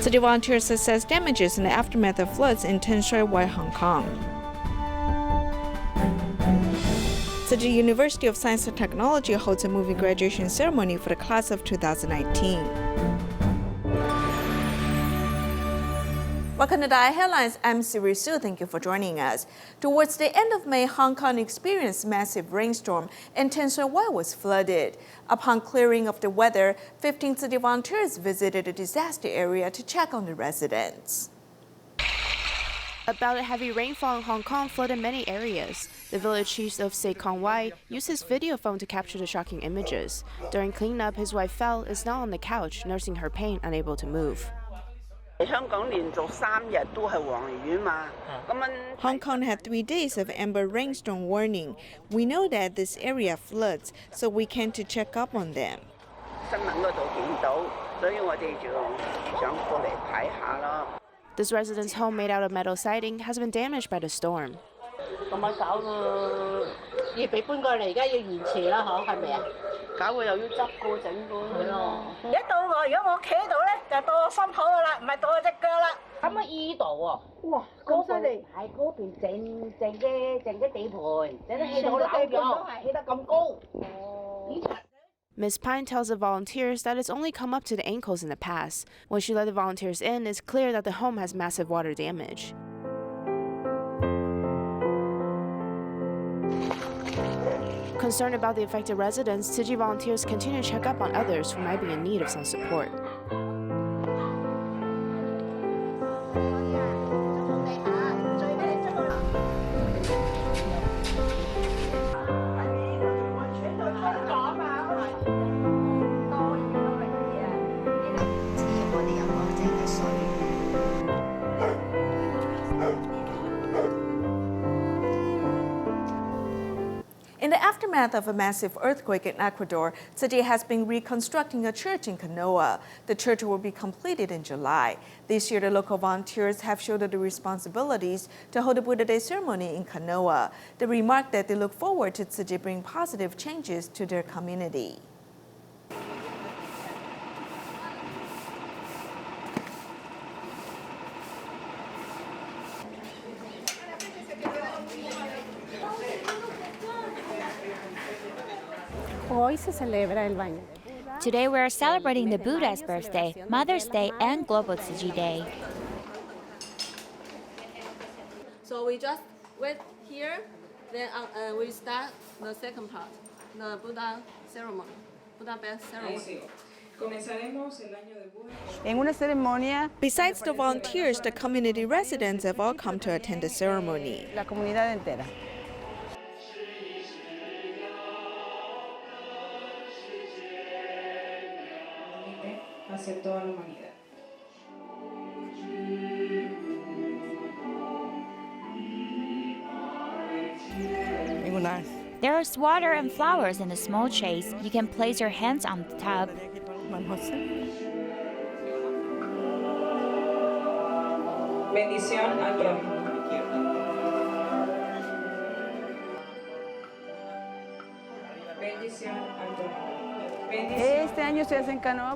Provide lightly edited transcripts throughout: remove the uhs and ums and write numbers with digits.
City volunteers assess damages in the aftermath of floods in Tin Shui Wai, Hong Kong. Tzu Chi University of Science and Technology holds a moving graduation ceremony for the class of 2019. Welcome to DaAi Headlines. I'm Siri Su. Thank you for joining us. Towards the end of May, Hong Kong experienced massive rainstorm and Tin Shui Wai was flooded. Upon clearing of the weather, 15 city volunteers visited the disaster area to check on the residents. About a heavy rainfall in Hong Kong flooded many areas. The village chief of Tzu Chi used his video phone to capture the shocking images. During cleanup, his wife Fel is now on the couch, nursing her pain, unable to move. Hong Kong had 3 days of amber rainstorm warning. We know that this area floods, so we came to check up on them. This resident's home, made out of metal siding, has been damaged by the storm. Ms. Pine tells the volunteers that it's only come up to the ankles in the past. When she let the volunteers in, it's clear that the home has massive water damage. Concerned about the affected residents, Tzu Chi volunteers continue to check up on others who might be in need of some support. In the aftermath of a massive earthquake in Ecuador, Tzu Chi has been reconstructing a church in Canoa. The church will be completed in July. This year, the local volunteers have shouldered the responsibilities to hold a Buddha Day ceremony in Canoa. They remarked that they look forward to Tzu Chi bring positive changes to their community. Today we are celebrating the Buddha's birthday, Mother's Day, and Global Tzu Chi Day. So we just wait here, then we start the second part, the Buddha ceremony, Buddha Bath ceremony. Besides the volunteers, the community residents have all come to attend the ceremony. There's water and flowers in a small chase. You can place your hands on the tub.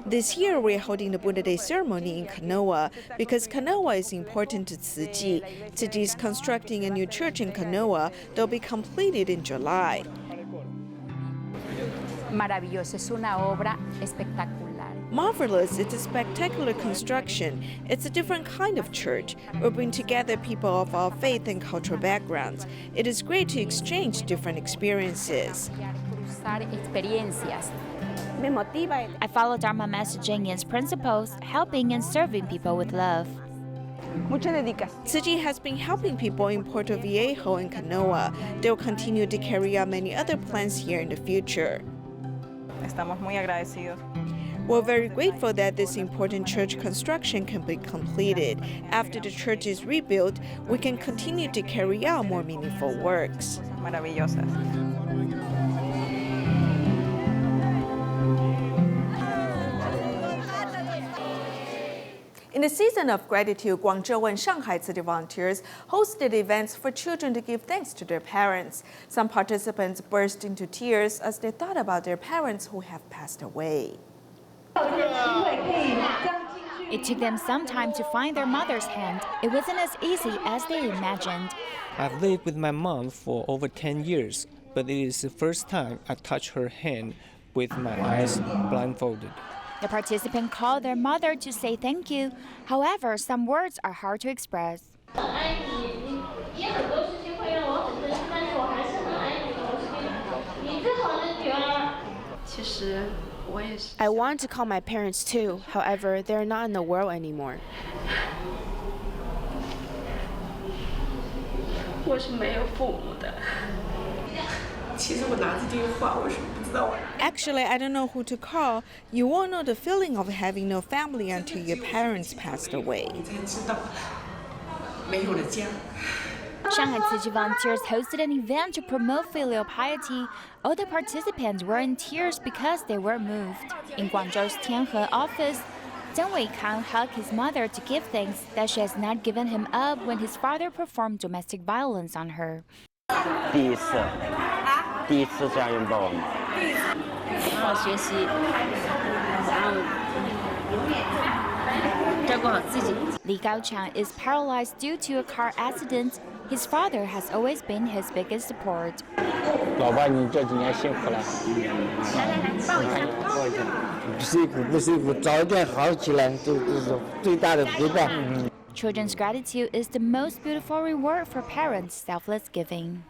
This year, we're holding the Buddha Day ceremony in Canoa because Canoa is important to Tzu Chi. Tzu Chi is constructing a new church in Canoa that will be completed in July. Maravilloso, es una obra espectacular. Marvelous, it's a spectacular construction. It's a different kind of church. We bring together people of all faith and cultural backgrounds. It is great to exchange different experiences. I follow Dharma messaging and its principles, helping and serving people with love. Tzu Chi has been helping people in Puerto Viejo and Canoa. They will continue to carry out many other plans here in the future. We're very grateful that this important church construction can be completed. After the church is rebuilt, we can continue to carry out more meaningful works. In the season of gratitude, Guangzhou and Shanghai Tzu Chi volunteers hosted events for children to give thanks to their parents. Some participants burst into tears as they thought about their parents who have passed away. It took them some time to find their mother's hand. It wasn't as easy as they imagined. I've lived with my mom for over 10 years, but it is the first time I touch her hand with my eyes blindfolded. The participant called their mother to say thank you. However, some words are hard to express. I want to call my parents too, however, they're not in the world anymore. Actually, I don't know who to call. You won't know the feeling of having no family until your parents passed away. Shanghai Tzu Chi volunteers hosted an event to promote filial piety. All the participants were in tears because they were moved. In Guangzhou's Tianhe office, Zheng Weikang hugged his mother to give thanks that she has not given him up when his father performed domestic violence on her. 第一次家人抱我妈。好好学习，然后照顾好自己。 Li Gaochang is paralyzed due to a car accident. His father has always been his biggest support. 老爸，你这几年辛苦了。不辛苦，早点好起来，这是最大的陪伴。Children's gratitude is the most beautiful reward for parents' selfless giving.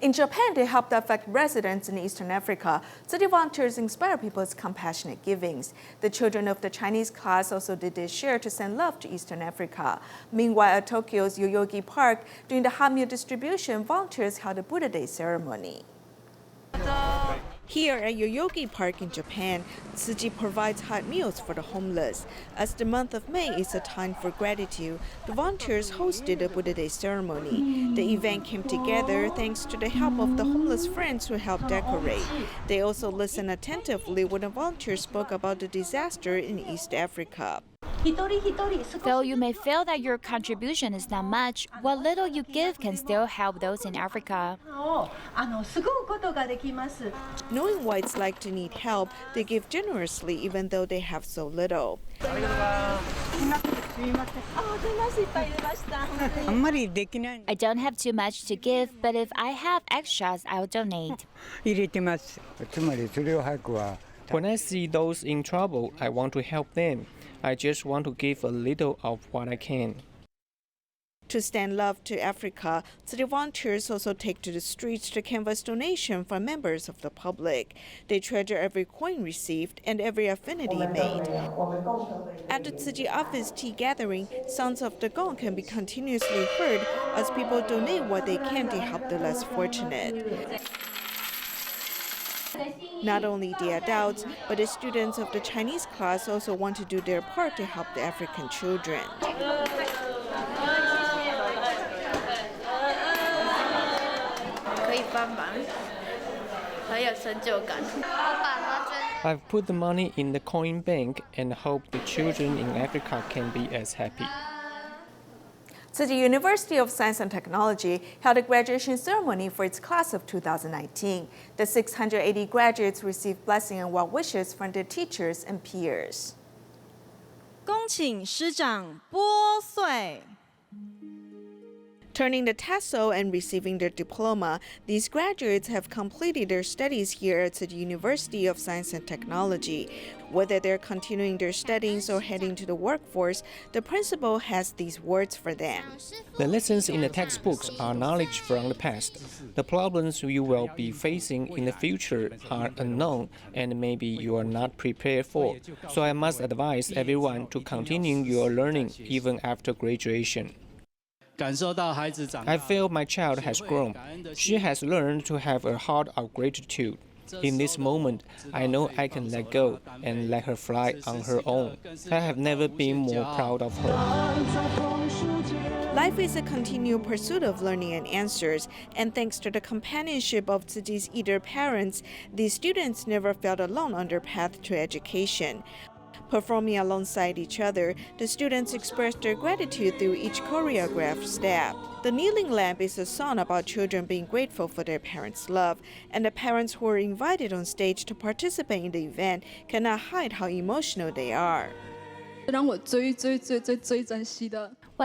In Japan, to help the affected residents in Eastern Africa, city volunteers inspire people's compassionate givings. The children of the Chinese class also did their share to send love to Eastern Africa. Meanwhile, at Tokyo's Yoyogi Park, during the hot meal distribution, volunteers held a Buddha Day ceremony. Here at Yoyogi Park in Japan, Tzu Chi provides hot meals for the homeless. As the month of May is a time for gratitude, the volunteers hosted a Buddha Day ceremony. The event came together thanks to the help of the homeless friends who helped decorate. They also listened attentively when the volunteers spoke about the disaster in East Africa. Though you may feel that your contribution is not much, what little you give can still help those in Africa. Knowing what it's like to need help, they give generously even though they have so little. I don't have too much to give, but if I have extras, I'll donate. When I see those in trouble, I want to help them. I just want to give a little of what I can. To stand love to Africa, city volunteers also take to the streets to canvass donation from members of the public. They treasure every coin received and every affinity made. At the Tzu Chi office tea gathering, sounds of the gong can be continuously heard as people donate what they can to help the less fortunate. Not only the adults, but the students of the Chinese class also want to do their part to help the African children. I've put the money in the coin bank and hope the children in Africa can be as happy. Tzu Chi University of Science and Technology held a graduation ceremony for its class of 2019. The 680 graduates received blessing and well wishes from their teachers and peers. 恭请师长拨穗。 Turning the tassel and receiving their diploma, these graduates have completed their studies here at the University of Science and Technology. Whether they're continuing their studies or heading to the workforce, the principal has these words for them. The lessons in the textbooks are knowledge from the past. The problems you will be facing in the future are unknown and maybe you are not prepared for. So I must advise everyone to continue your learning even after graduation. I feel my child has grown. She has learned to have a heart of gratitude. In this moment, I know I can let go and let her fly on her own. I have never been more proud of her. Life is a continual pursuit of learning and answers, and thanks to the companionship of Tzu Chi's either parents, these students never felt alone on their path to education. Performing alongside each other, the students expressed their gratitude through each choreographed step. The Kneeling Lamp is a song about children being grateful for their parents' love, and the parents who were invited on stage to participate in the event cannot hide how emotional they are. What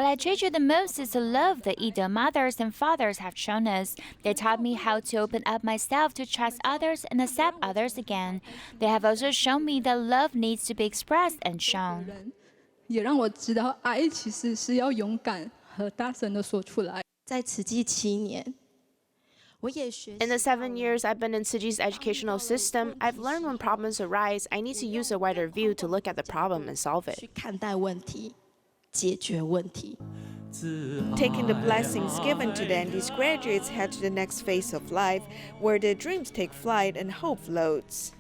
I treasure the most is the love that either mothers and fathers have shown us. They taught me how to open up myself to trust others and accept others again. They have also shown me that love needs to be expressed and shown. 也让我知道爱其实是要勇敢和大声地说出来。在慈济7年。In the 7 years I've been in Tzu Chi's educational system, I've learned when problems arise, I need to use a wider view to look at the problem and solve it. 去看待问题，解决问题。 Taking the blessings given to them, these graduates head to the next phase of life, where their dreams take flight and hope floats.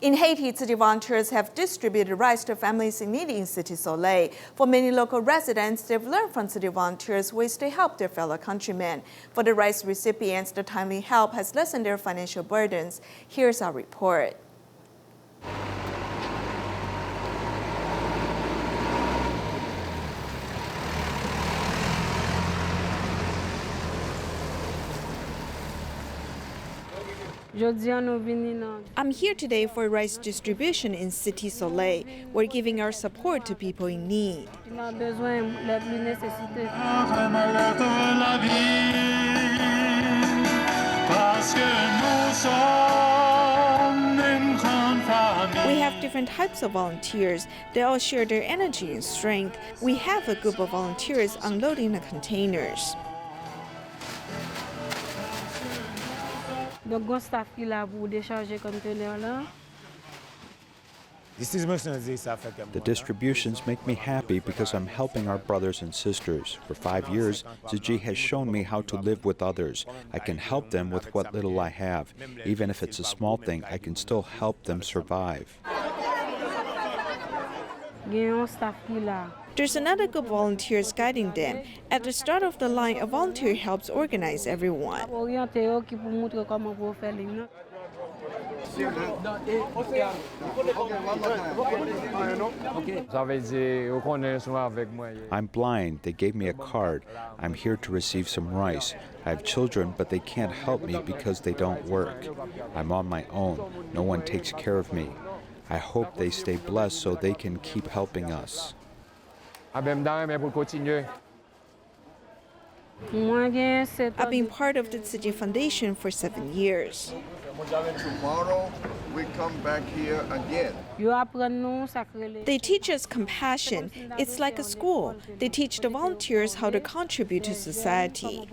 In Haiti, Tzu Chi volunteers have distributed rice to families in need in Cité Soleil. For many local residents, they've learned from Tzu Chi volunteers ways to help their fellow countrymen. For the rice recipients, the timely help has lessened their financial burdens. Here's our report. I'm here today for rice distribution in Cité Soleil. We're giving our support to people in need. We have different types of volunteers. They all share their energy and strength. We have a group of volunteers unloading the containers. The distributions make me happy because I'm helping our brothers and sisters. For 5 years, Tzu Chi has shown me how to live with others. I can help them with what little I have. Even if it's a small thing, I can still help them survive. There's another group of volunteers guiding them. At the start of the line, a volunteer helps organize everyone. I'm blind. They gave me a card. I'm here to receive some rice. I have children, but they can't help me because they don't work. I'm on my own. No one takes care of me. I hope they stay blessed so they can keep helping us. I've been part of the Tzu Chi Foundation for 7 years. Tomorrow we come back here again. They teach us compassion. It's like a school. They teach the volunteers how to contribute to society.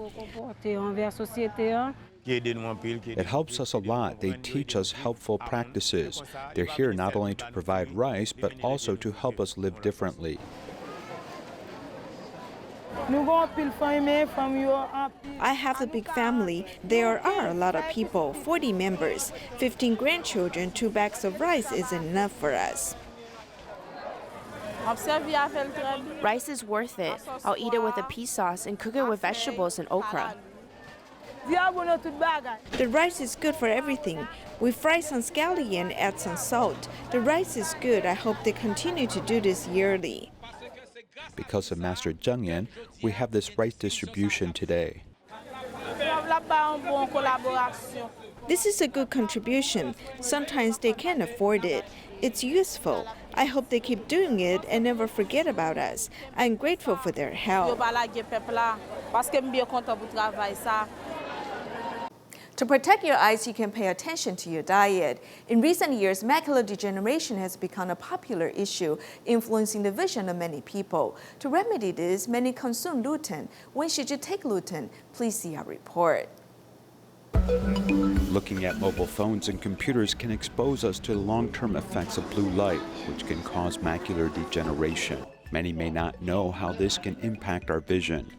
It helps us a lot. They teach us helpful practices. They're here not only to provide rice, but also to help us live differently. I have a big family. There are a lot of people, 40 members, 15 grandchildren. 2 bags of rice isn't enough for us. Rice is worth it. I'll eat it with a pea sauce and cook it with vegetables and okra. The rice is good for everything. We fry some scallion and add some salt. The rice is good. I hope they continue to do this yearly. Because of Master Zheng Yan, we have this rice distribution today. This is a good contribution. Sometimes they can't afford it. It's useful. I hope they keep doing it and never forget about us. I'm grateful for their help. To protect your eyes, you can pay attention to your diet. In recent years, macular degeneration has become a popular issue, influencing the vision of many people. To remedy this, many consume lutein. When should you take lutein? Please see our report. Looking at mobile phones and computers can expose us to the long-term effects of blue light, which can cause macular degeneration. Many may not know how this can impact our vision.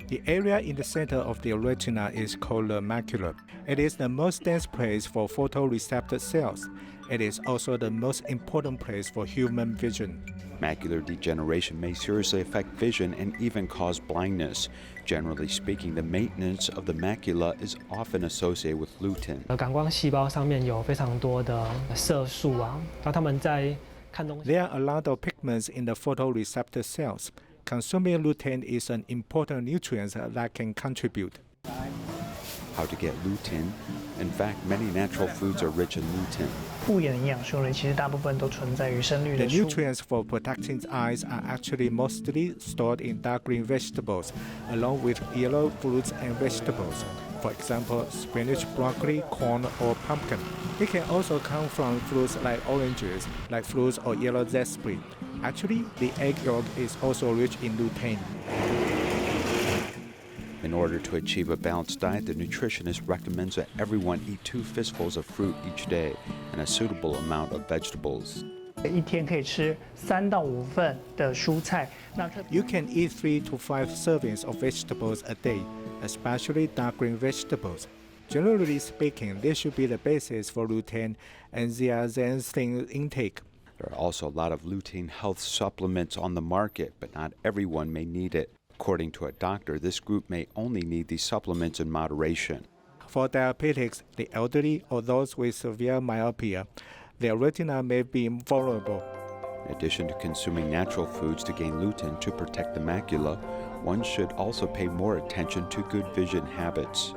The area in the center of the retina is called the macula. It is the most dense place for photoreceptor cells. It is also the most important place for human vision. Macular degeneration may seriously affect vision and even cause blindness. Generally speaking, the maintenance of the macula is often associated with lutein. 感光细胞上面有非常多的色素啊，那它们在看东西。 There are a lot of pigments in the photoreceptor cells. Consuming lutein is an important nutrient that can contribute. How to get lutein? In fact, many natural foods are rich in lutein. 护眼营养素类其实大部分都存在于深绿 The 的树。 nutrients for protecting eyes are actually mostly stored in dark green vegetables, along with yellow fruits and vegetables. For example, spinach, broccoli, corn, or pumpkin. It can also come from fruits like oranges, like fruits or yellow raspberry. Actually, the egg yolk is also rich in lutein. In order to achieve a balanced diet, the nutritionist recommends that everyone eat 2 fistfuls of fruit each day and a suitable amount of vegetables. 一天可以吃3到5份的蔬菜。You can eat 3 to 5 servings of vegetables a day, especially dark green vegetables. Generally speaking, this should be the basis for lutein and zeaxanthin intake. There are also a lot of lutein health supplements on the market, but not everyone may need it. According to a doctor, this group may only need these supplements in moderation. For diabetics, the elderly, or those with severe myopia, their retina may be vulnerable. In addition to consuming natural foods to gain lutein to protect the macula, one should also pay more attention to good vision habits.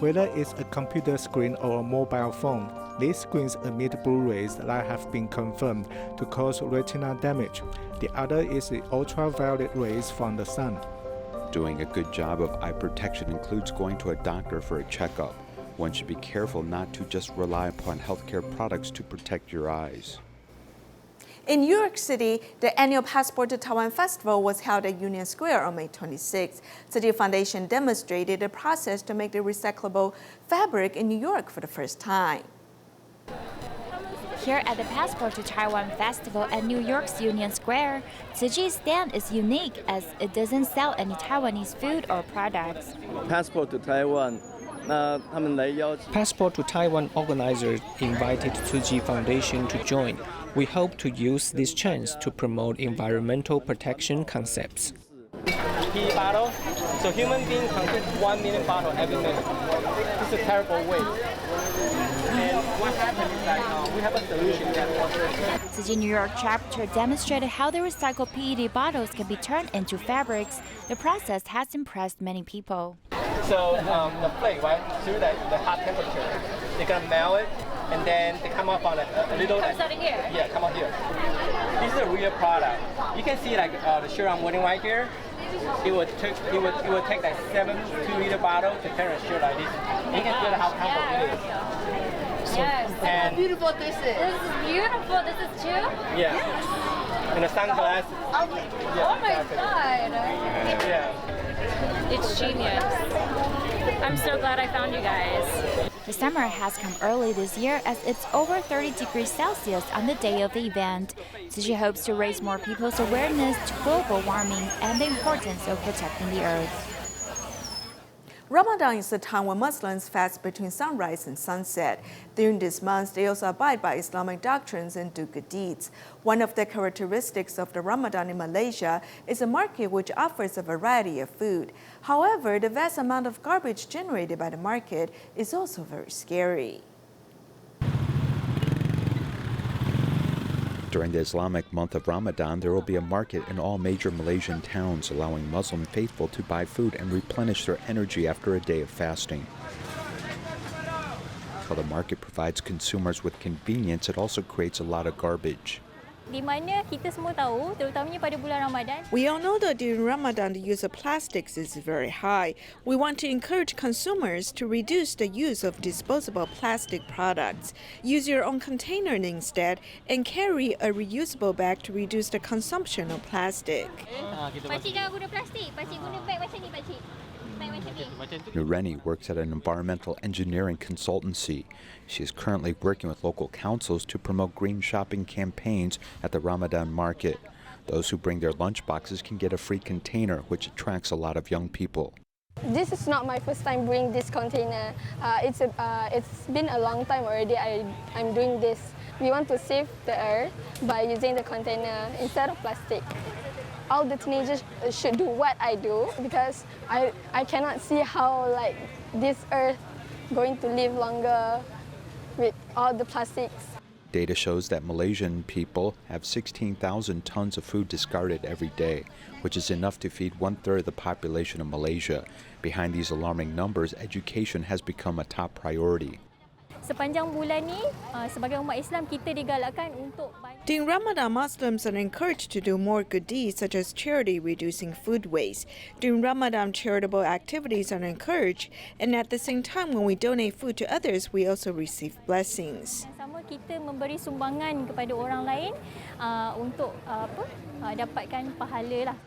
Whether it's a computer screen or a mobile phone, these screens emit blue rays that have been confirmed to cause retina damage. The other is the ultraviolet rays from the sun. Doing a good job of eye protection includes going to a doctor for a checkup. One should be careful not to just rely upon healthcare products to protect your eyes. In New York City, the annual Passport to Taiwan Festival was held at Union Square on May 26. Tzu Chi Foundation demonstrated a process to make the recyclable fabric in New York for the first time. Here at the Passport to Taiwan Festival at New York's Union Square, Tzu Chi's stand is unique as it doesn't sell any Taiwanese food or products. Passport to Taiwan. Passport to Taiwan organizers invited Tzu Chi Foundation to join. We hope to use this chance to promote environmental protection concepts. PE bottle, so human beings consume 1 million bottles every minute. It's a terrible waste. And what happens is that we have a solution that works. Tzu Chi New York chapter demonstrated how the recycled PET bottles can be turned into fabrics. The process has impressed many people. So the flake, right, through the hot temperature, they're gonna melt it, and then they come up on a little. Comes out of here. Yeah, come out here. This is a real product. You can see like the shirt I'm wearing right here. It would take like 7 2-liter bottle to turn a shirt like this. And you can feel how comfortable it is. Yes. And Beautiful this is. This is beautiful. This is too? Yeah. And the sunglasses. Oh my God. Yeah. It's genius. I'm so glad I found you guys. The summer has come early this year as it's over 30 degrees Celsius on the day of the event. Tzu Chi hopes to raise more people's awareness to global warming and the importance of protecting the earth. Ramadan is the time when Muslims fast between sunrise and sunset. During this month, they also abide by Islamic doctrines and do good deeds. One of the characteristics of the Ramadan in Malaysia is a market which offers a variety of food. However, the vast amount of garbage generated by the market is also very scary. During the Islamic month of Ramadan, there will be a market in all major Malaysian towns, allowing Muslim faithful to buy food and replenish their energy after a day of fasting. While the market provides consumers with convenience, it also creates a lot of garbage. Di mana kita semua tahu, terutamanya pada bulan Ramadan. We all know that during Ramadan, the use of plastics is very high. We want to encourage consumers to reduce the use of disposable plastic products. Use your own container instead and carry a reusable bag to reduce the consumption of plastic. Pakcik jangan guna plastik, pakcik guna beg macam ni, pakcik. Nureni works at an environmental engineering consultancy. She is currently working with local councils to promote green shopping campaigns at the Ramadan market. Those who bring their lunchboxes can get a free container, which attracts a lot of young people. This is not my first time bringing this container. It's been a long time already I'm doing this. we want to save the earth by using the container instead of plastic. All the teenagers should do what I do because I cannot see how like this earth going to live longer with all the plastics. Data shows that Malaysian people have 16,000 tons of food discarded every day, which is enough to feed 1/3 of the population of Malaysia. Behind these alarming numbers, education has become a top priority. Sepanjang bulan ni, sebagai umat Islam, kita digalakkan untuk... During Ramadan, Muslims are encouraged to do more good deeds such as charity, reducing food waste. During Ramadan, charitable activities are encouraged, and at the same time, when we donate food to others, we also receive blessings. Sama kita memberi sumbangan kepada orang lain untuk dapatkan pahala lah.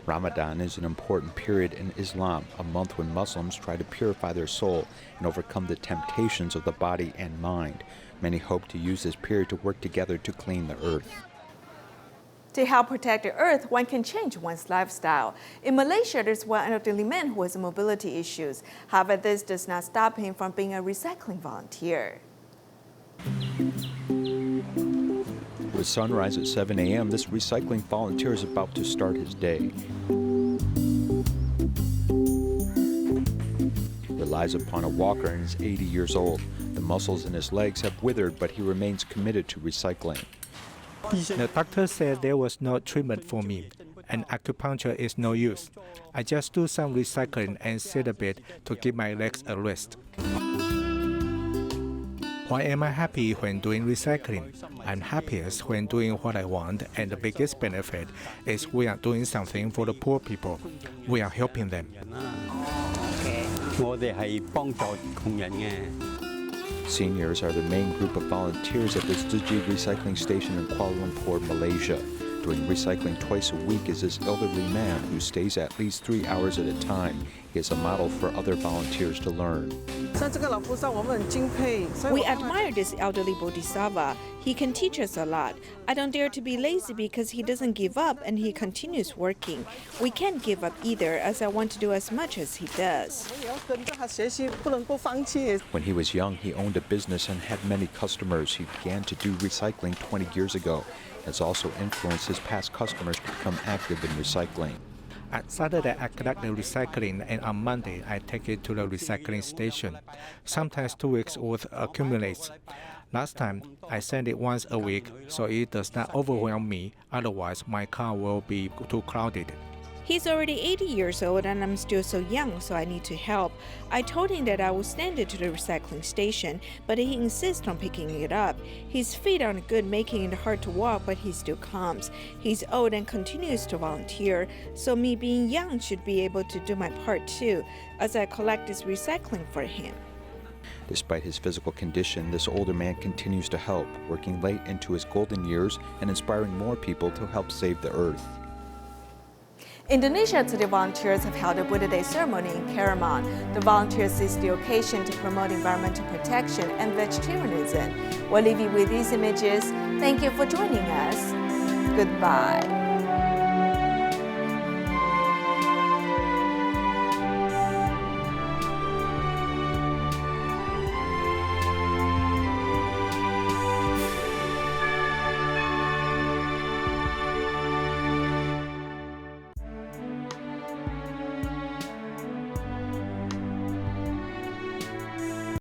Ramadan is an important period in Islam, a month when Muslims try to purify their soul and overcome the temptations of the body and mind. Many hope to use this period to work together to clean the earth. To help protect the earth, one can change one's lifestyle. In Malaysia, there's one elderly man who has mobility issues. However, this does not stop him from being a recycling volunteer. With sunrise at 7 a.m., this recycling volunteer is about to start his day. Relies upon a walker and is 80 years old. The muscles in his legs have withered, but he remains committed to recycling. The doctor said there was no treatment for me, and acupuncture is no use. I just do some recycling and sit a bit to give my legs a rest. Why am I happy when doing recycling? I'm happiest when doing what I want, and the biggest benefit is we are doing something for the poor people. We are helping them. Seniors are the main group of volunteers at the Tzu Chi recycling station in Kuala Lumpur, Malaysia. Doing recycling twice a week is this elderly man who stays at least 3 hours at a time. He is a model for other volunteers to learn. We admire this elderly bodhisattva. He can teach us a lot. I don't dare to be lazy because he doesn't give up and he continues working. We can't give up either, as I want to do as much as he does. When he was young, he owned a business and had many customers. He began to do recycling 20 years ago. Has also influenced his past customers to become active in recycling. On Saturday, I collect the recycling, and on Monday, I take it to the recycling station. Sometimes 2 weeks' worth accumulates. Last time, I send it once a week, so it does not overwhelm me. Otherwise, my car will be too crowded. He's already 80 years old and I'm still so young, so I need to help. I told him that I will send it to the recycling station, but he insists on picking it up. His feet aren't good, making it hard to walk, but he still comes. He's old and continues to volunteer, so me being young should be able to do my part too, as I collect this recycling for him. Despite his physical condition, this older man continues to help, working late into his golden years and inspiring more people to help save the earth. Indonesia Today volunteers have held a Buddha Day ceremony in Canoa. The volunteers seized the occasion to promote environmental protection and vegetarianism. We'll leave you with these images. Thank you for joining us. Goodbye.